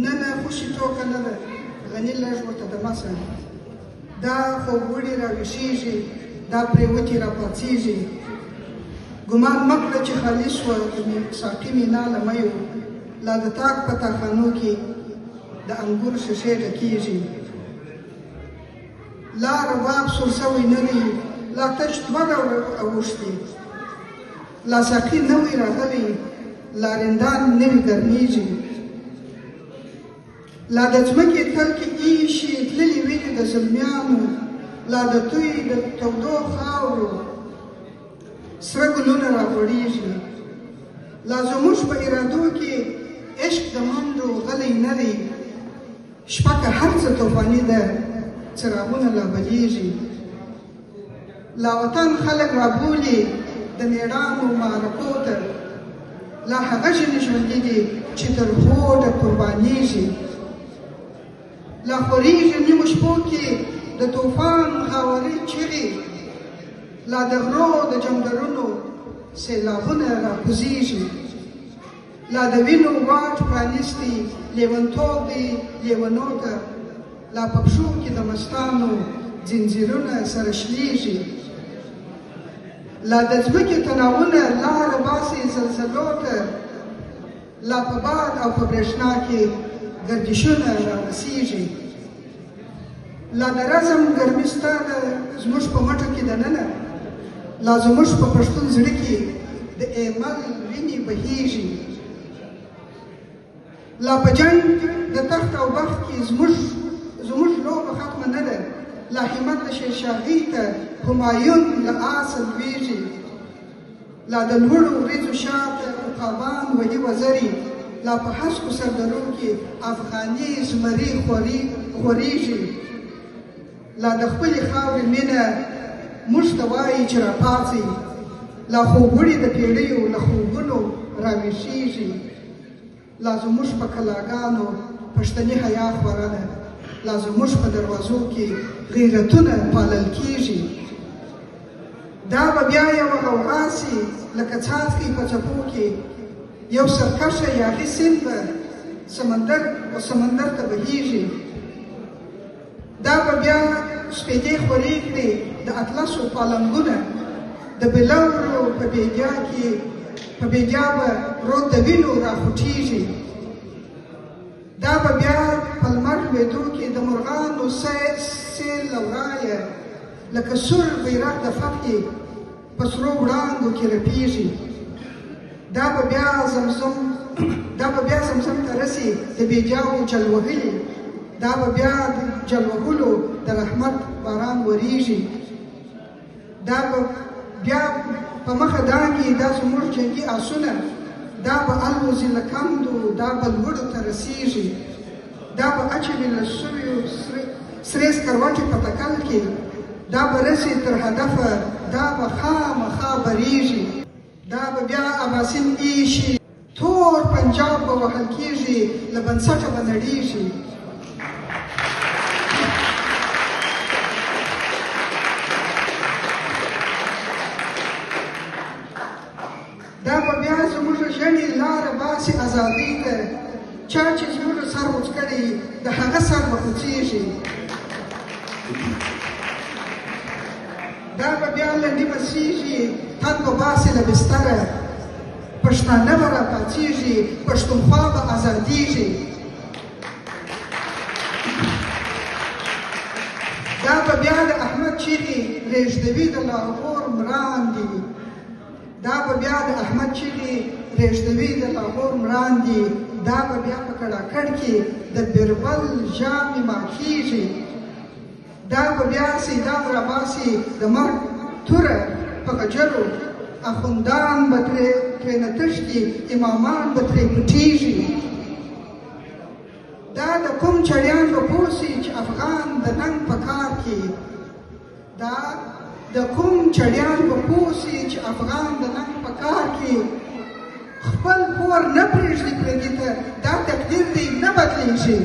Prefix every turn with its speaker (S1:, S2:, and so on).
S1: نه خوشي ټوکه نه ده، غني لږ ورته دمه شه. دا خوب وړي راویښېږي، دا پرېوتې راپاڅېږي. ګمان مه کړه چې خالي شوه د ساقي مینا له میو، لا د تاک په تاخانو کې د انګور ښیښې ډکېږي. لا رباب سور سوی نه دی، لا تش دوه ډوله اوښتي، لا ساقي نوی راغلی، لا رندان نوي ګرمېږي. لا د ځمکې تل کې ایښي تللي وینې د زلمیانو، لا د توی د تودو خاورو سره ګلونه راغوړېږي. لا زموږ په ارادو کې عشق د منډو غلی نه دی، شپه که هر څه طوفاني ده څراغونه لا بلیږي. لا وطن خلک رابولي د مېړانو معرکو ته، لا هغه ژبې ژوندي دي چې تر هوډه قربانېږي. لا خورېږي نیمو شپو کې د طوفان خاورې چغې، لا د غرو د جمدرونو سیلابونه راکوزېږي. لا د وینو واټ پرانیستی لیونتوب دی لیونو ته، لا په پښو کې د مستانو ځنځیرونه سره شلېږي. لا د ځمکې تناوونه لاره باسي زلزلو ته، لا په باد او په برېښنا کې ګردشونه رارسېږي. لا د رزم ګرمي ستا ده زموږ په مټو کې دننه، لا زموږ په پښتون زړه کې د ایمل وینې بهېږي. لا په جنګ د تخت او بخت کې زموږ لوبه ختمه نه ده، لا همت د شیرشاهي ته همایون له آسه لویږي. لا د لوړو وریځو شاته عقابان وهي وزري، لا په هسکو سردرو کې افغاني زمري خورېږي. لا د خپلې خاورې مینه موږ ته وایي چې راپاڅئ، لا خوبوړي د پیړیو له خوبونو راویښېږي. لا زموږ په کلاګانو پښتني حیا خوره ده، لا زموږ په دروازو کې غیرتونه پالل کېږي. دا به بیا یوه غوغا سي لکه څاڅکي په څپو کې، یو سرکشه یاغي سیند به سمندر ته بهېږي. دا به بیا سپېدې خورې کړي د اطلسو پالنګونه، د بلورو په بیدیا به رود د وینو راخوټېږي. دا به بیا په لمر لوېدو کې د مرغانو سیل له ورایه لکه سور بیرغ د فتحې په سرو وړانګو کې رپېږي. دا به بیا زمزم ته رسي د بیجاو جل وهلي، دا به بیا د جل وهلو د رحمت باران وریږي. دا به بیا په مخه دانګي دا زموږ جنګي آسونه، دا به الوزي له کندو، دا به لوړو ته رسېږي. دا به اچوي له سویو سرې سکروټې په تکل کې، دا به رسي تر هدفه، دا به خامخا بریږي. دا به بیا اباسین ایشي، تور پنجاب به وهل کېږي، له بنسټه به نړېږي. دا به بیا زموږ ژڼې لاره باسي ازادۍ ته، چا چې زموږ سر وچ کړی د هغه سر به خوڅېږي. دا به بیا لنډي مسېږي، تن به باسي له بستره، پښتانه به راپاڅېږي، پښتونخوا به ازادېږي. دا به بیا د احمد چیغې رېږدوي د لاهور مراندې، دا به بیا د احمد چیغې رېږدوي د لاهور مراندې. دا به بیا په کړاکړ کې د بیربل ژامې ماتېږي. دا به بیا سیدان راباسي د مرګ توره په غجرو، اخوندان به ترېنه تښتي، امامان به ترې پټېږي. دا د کوم چړیان به پوه سي چې افغان د ننګ په کار کې، دا د کوم چړیان به پوه سي چې افغان د ننګ په کار کې خپل کور نه پرېږدي پردي ته، دا تقدیر دی نه بدلېږي.